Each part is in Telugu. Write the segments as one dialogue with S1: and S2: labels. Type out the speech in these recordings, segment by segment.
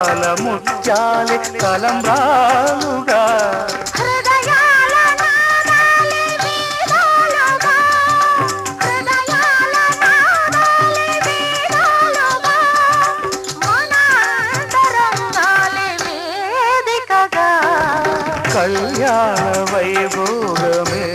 S1: ముత్యాలే కలంబ్రాలుగా కళ్యాణ వైభోగమే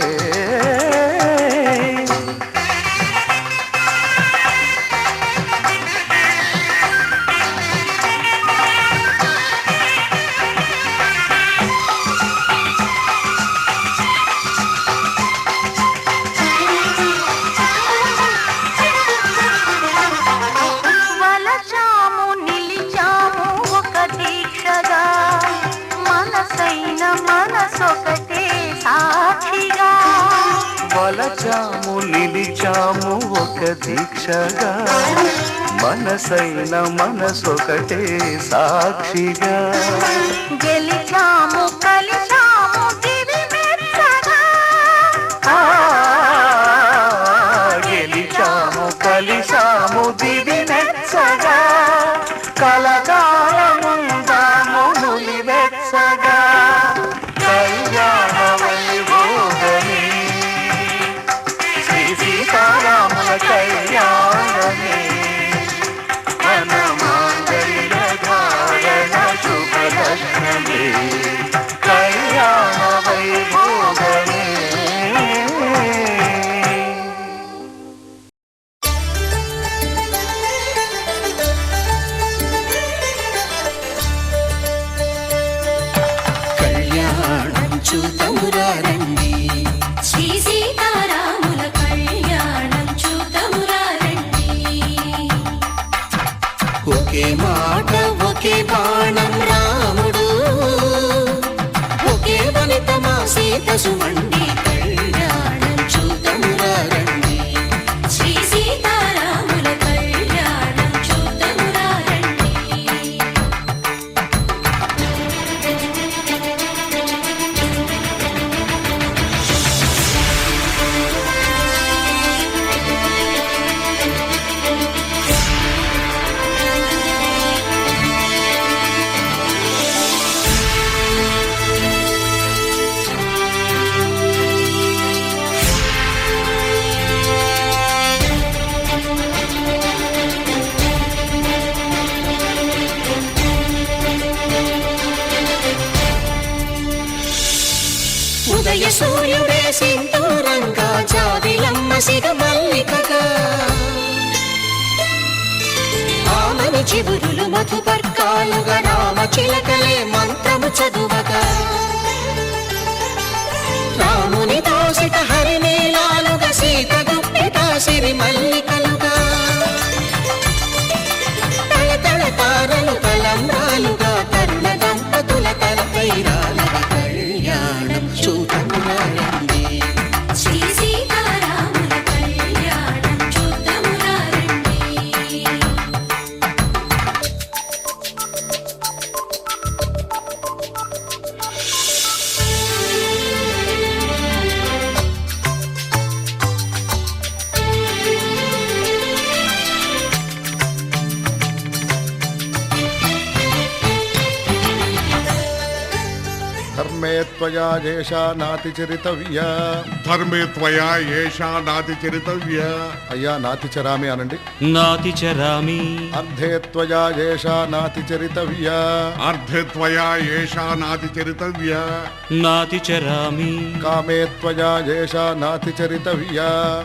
S1: వలచాము నిలిచాము ఒక దీక్షగా మనసైన మనసొకటే సాక్షిగా
S2: గెలిచాము కలిచాము దివి మెచ్చగా
S1: గెలిచాము కలిసాము దివి మెచ్చగా కలకాలముందాము నులి వెచ్చగా కళ్యాణ వైభోగమే సీతారాముల కళ్యాణమే మన మాంగళ్య ధారణ శుభలగ్నమే కళ్యాణ వైభోగమే
S3: కళ్యాణం చూతమురారండి
S2: శ్రీ సీతారాముల కళ్యాణం చూతమురారండి
S3: ఒకే మాట ఒకే బాణం రాముడు ఒకే వనిత మా సీత సుమండి కళ్యాణం చూతమురారండి
S2: శ్రీ సీతారాముల కళ్యాణం చూతమురారండి
S3: ఉదయ సూర్యుడే సింధూరంగా జాబిలమ్మ సిగ మల్లికగా ఆమని చివురులు మధుపర్కాలుగా రామ చిలకలే మంత్రము చదువగా రాముని దోసిట హరినీలాలుగా సీత గుప్పిట సిరి మల్లికలుగా తల తల తారలు తలంబ్రాలుగా తరుణ దంపతుల తలపైరాలుగా కళ్యాణం చూతమురారండి
S2: శ్రీ సీతారాముల కళ్యాణం చూతమురారండి
S4: ధర్మే త్వయా ఏషా నాతి చరితవ్య
S5: ధర్మే త్వయా ఏషా నాతి చరితవ్య
S4: అయ్యా నాతి చరామి అనండి
S6: నాతి చరామి
S4: అర్ధే త్వయా ఏషా నాతి చరితవ్య
S5: అర్ధే త్వయా ఏషా నాతి చరితవ్య
S6: నాతి చరామి
S4: కామే త్వయా ఏషా నాతి చరితవ్య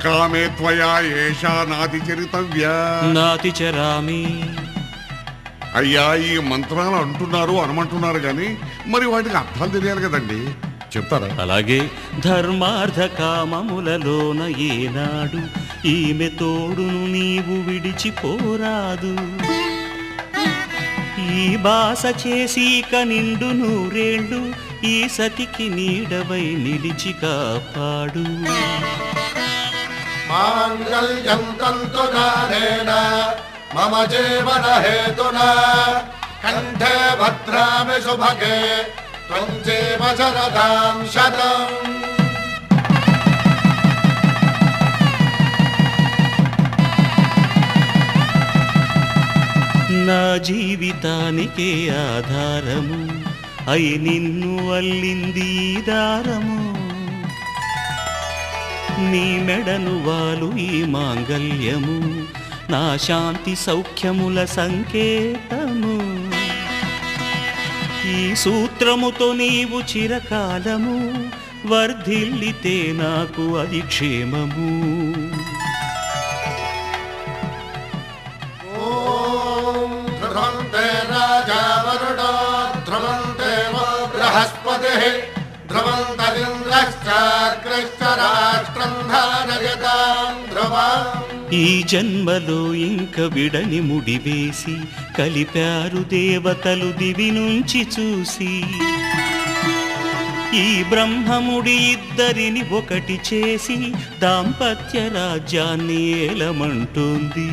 S5: కామే త్వయా ఏషా నాతి చరితవ్య
S6: నాతి చరామి
S5: అయ్యా ఈ మంత్రాలు అంటున్నారు అనమంటున్నారు కానీ మరి వాటికి అర్థాలు తెలియాలి కదండి చెప్తారా?
S6: అలాగే ధర్మార్థ కామములలోన ఏనాడు ఈమె తోడును నీవు విడిచిపోరాదు ఈ బాస చేసి నిండు నూరేళ్ళు ఈ సతికి నీడవై నిలిచి కాపాడు
S4: మాంగళ్యం తంతునానేన మమ జీవన హేతునా కంఠే భద్రామి శుభగే త్వం జీవ శరదాం శతం
S6: నా జీవితానికే ఆధారము అయి నిన్ను అల్లింది ఈ దారము నీ మెడను వాలు ఈ మాంగల్యము నా శాంతి సౌఖ్యముల సంకేతము ఈ సూత్రముతో నీవు చిరకాలము వర్ధిల్లితే నాకు అది క్షేమము
S4: ఓం ధ్రువంతే రాజా వరుణో ధ్రువంతే వో బృహస్పతిః ధ్రువంతరింద్రశ్చాగ్రశ్చ రాష్ట్రం ధారయతాం ధ్రువం
S6: ఈ జన్మలో ఇంక విడని ముడివేసి కలిపారు దేవతలు దివి నుంచి చూసి ఈ బ్రహ్మముడి ఇద్దరిని ఒకటి చేసి దాంపత్య రాజ్యాన్ని ఏలమంటుంది